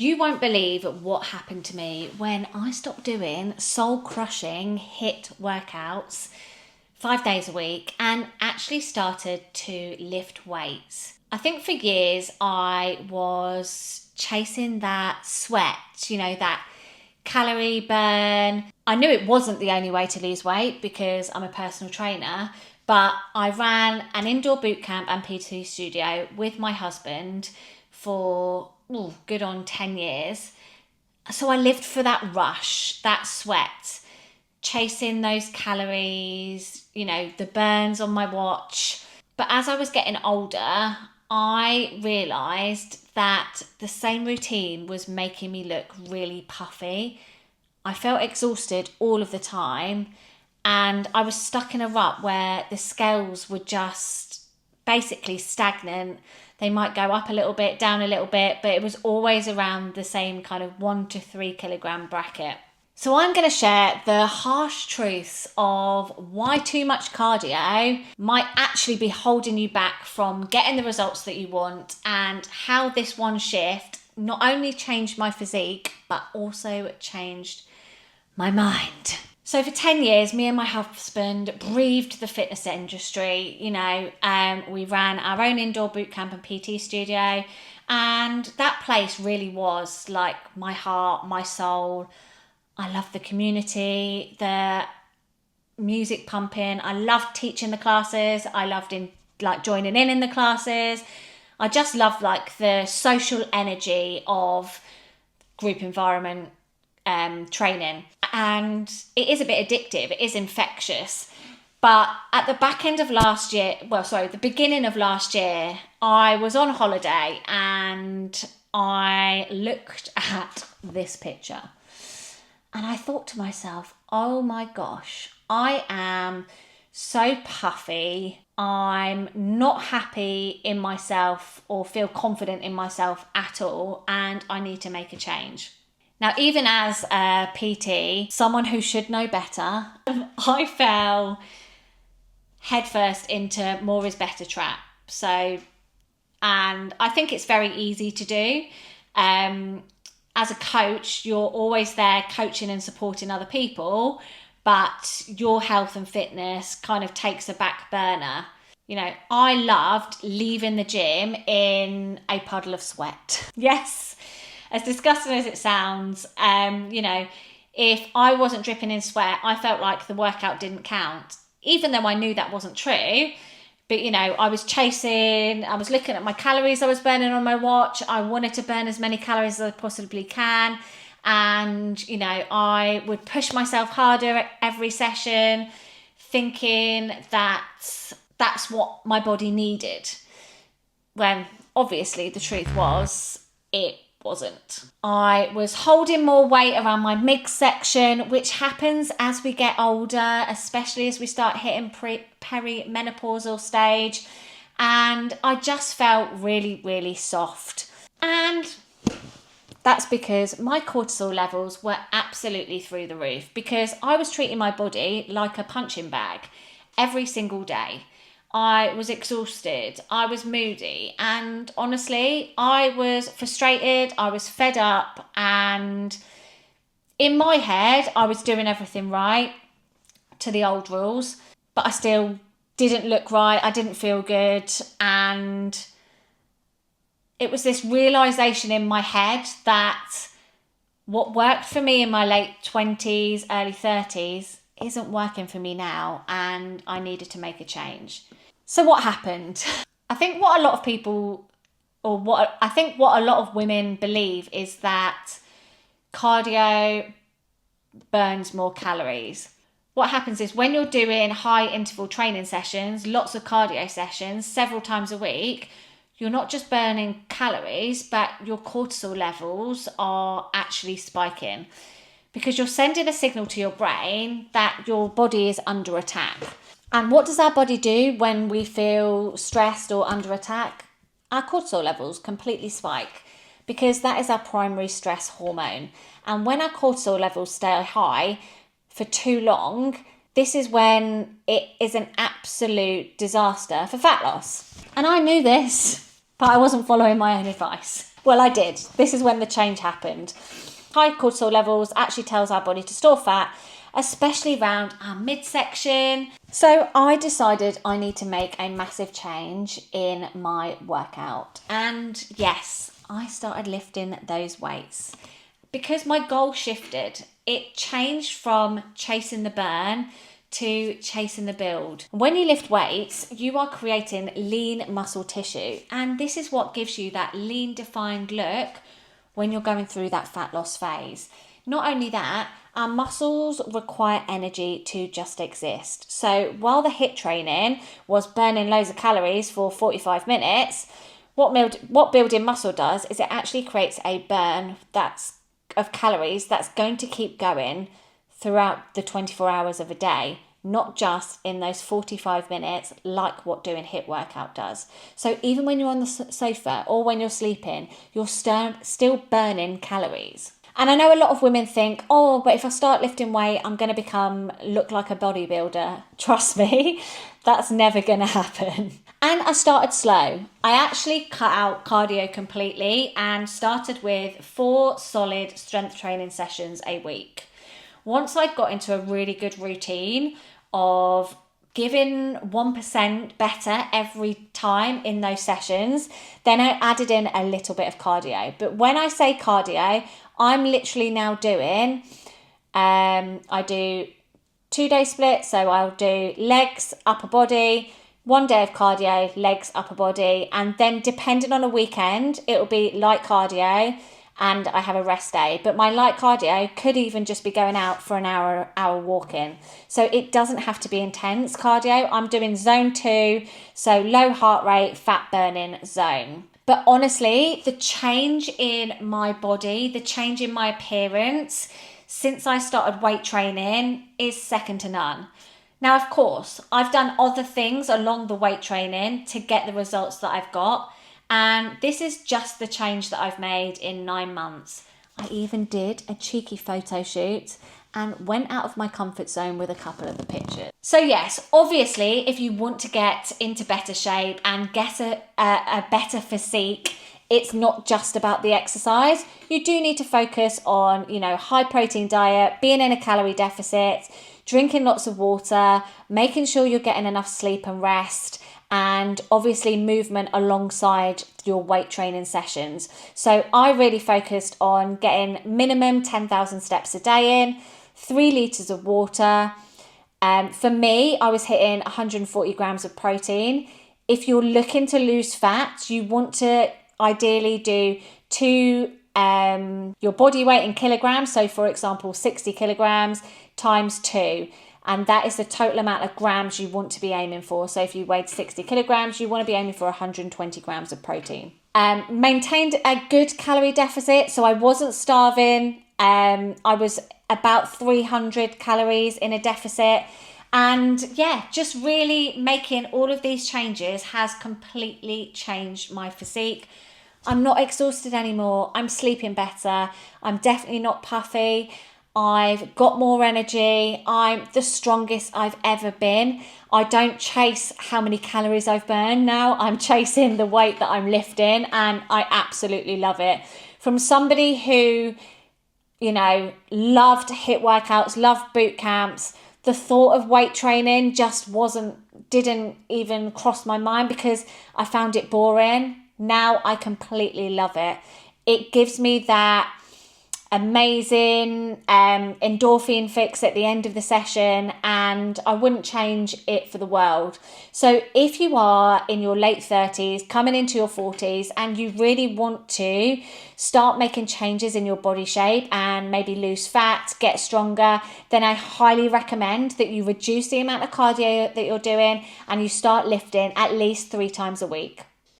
You won't believe what happened to me when I stopped doing soul-crushing HIIT workouts 5 days a week and actually started to lift weights. I think for years I was chasing that sweat, that calorie burn. I knew it wasn't the only way to lose weight because I'm a personal trainer, but I ran an indoor bootcamp and PT studio with my husband for good on 10 years. So I lived for that rush, that sweat, chasing those calories, the burns on my watch. But as I was getting older, I realised that the same routine was making me look really puffy. I felt exhausted all of the time, and I was stuck in a rut where the scales were just basically stagnant. They might go up a little bit, down a little bit, but it was always around the same kind of 1 to 3 kilogram bracket. So I'm going to share the harsh truths of why too much cardio might actually be holding you back from getting the results that you want, and how this one shift not only changed my physique, but also changed my mind. So for 10 years, me and my husband breathed the fitness industry. We ran our own indoor bootcamp and PT studio, and that place really was like my heart, my soul. I loved the community, the music pumping. I loved teaching the classes. I loved joining in the classes. I just loved the social energy of group environment training. And it is a bit addictive. It is infectious. But at the the beginning of last year, I was on holiday and I looked at this picture. And I thought to myself, oh my gosh, I am so puffy. I'm not happy in myself or feel confident in myself at all. And I need to make a change. Now, even as a PT, someone who should know better, I fell headfirst into more is better trap. And I think it's very easy to do. As a coach, you're always there coaching and supporting other people, but your health and fitness kind of takes a back burner. I loved leaving the gym in a puddle of sweat. Yes, as disgusting as it sounds, if I wasn't dripping in sweat, I felt like the workout didn't count, even though I knew that wasn't true. But, I was looking at my calories I was burning on my watch. I wanted to burn as many calories as I possibly can. And, I would push myself harder at every session, thinking that that's what my body needed. When obviously the truth was, it wasn't. I was holding more weight around my midsection, which happens as we get older, especially as we start hitting perimenopausal stage. And I just felt really, really soft. And that's because my cortisol levels were absolutely through the roof, because I was treating my body like a punching bag every single day. I was exhausted, I was moody, and honestly, I was frustrated, I was fed up, and in my head, I was doing everything right to the old rules, but I still didn't look right, I didn't feel good, and it was this realisation in my head that what worked for me in my late 20s, early 30s isn't working for me now, and I needed to make a change. So what happened? I think what a lot of women believe is that cardio burns more calories. What happens is when you're doing high interval training sessions, lots of cardio sessions, several times a week, you're not just burning calories, but your cortisol levels are actually spiking, because you're sending a signal to your brain that your body is under attack. And what does our body do when we feel stressed or under attack? Our cortisol levels completely spike, because that is our primary stress hormone. And when our cortisol levels stay high for too long, this is when it is an absolute disaster for fat loss. And I knew this, but I wasn't following my own advice. Well, I did. This is when the change happened. High cortisol levels actually tells our body to store fat, especially around our midsection. So I decided I need to make a massive change in my workout. And yes, I started lifting those weights because my goal shifted. It changed from chasing the burn to chasing the build. When you lift weights, you are creating lean muscle tissue, and this is what gives you that lean defined look when you're going through that fat loss phase. Not only that, our muscles require energy to just exist. So while the HIIT training was burning loads of calories for 45 minutes, what building muscle does is it actually creates a burn of calories that's going to keep going throughout the 24 hours of a day, not just in those 45 minutes like what doing HIIT workout does. So even when you're on the sofa or when you're sleeping, you're still burning calories. And I know a lot of women think, oh, but if I start lifting weight, I'm going to look like a bodybuilder. Trust me, that's never going to happen. And I started slow. I actually cut out cardio completely and started with 4 solid strength training sessions a week. Once I got into a really good routine of giving 1% better every time in those sessions, then I added in a little bit of cardio. But when I say cardio, I'm literally now doing, I do 2-day splits. So I'll do legs, upper body, 1 day of cardio, legs, upper body. And then depending on a weekend, it'll be light cardio and I have a rest day. But my light cardio could even just be going out for an hour walking. So it doesn't have to be intense cardio. I'm doing zone 2, so low heart rate, fat burning zone. But honestly, the change in my body, the change in my appearance since I started weight training is second to none. Now, of course, I've done other things along the weight training to get the results that I've got. And this is just the change that I've made in 9 months. I even did a cheeky photo shoot and went out of my comfort zone with a couple of the pictures. So yes, obviously, if you want to get into better shape and get a better physique, it's not just about the exercise. You do need to focus on, high protein diet, being in a calorie deficit, drinking lots of water, making sure you're getting enough sleep and rest, and obviously movement alongside your weight training sessions. So I really focused on getting minimum 10,000 steps a day in, 3 litres of water. For me, I was hitting 140 grams of protein. If you're looking to lose fat, you want to ideally do your body weight in kilograms. So for example, 60 kilograms times 2. And that is the total amount of grams you want to be aiming for. So if you weighed 60 kilograms, you want to be aiming for 120 grams of protein. Maintained a good calorie deficit. So I wasn't starving. I was about 300 calories in a deficit. And yeah, just really making all of these changes has completely changed my physique. I'm not exhausted anymore. I'm sleeping better. I'm definitely not puffy. I've got more energy. I'm the strongest I've ever been. I don't chase how many calories I've burned now. I'm chasing the weight that I'm lifting, and I absolutely love it. From somebody who, loved HIIT workouts, loved boot camps, the thought of weight training just didn't even cross my mind because I found it boring. Now I completely love it. It gives me that amazing endorphin fix at the end of the session, and I wouldn't change it for the world. So if you are in your late 30s, coming into your 40s, and you really want to start making changes in your body shape and maybe lose fat, get stronger, then I highly recommend that you reduce the amount of cardio that you're doing and you start lifting at least 3 times a week.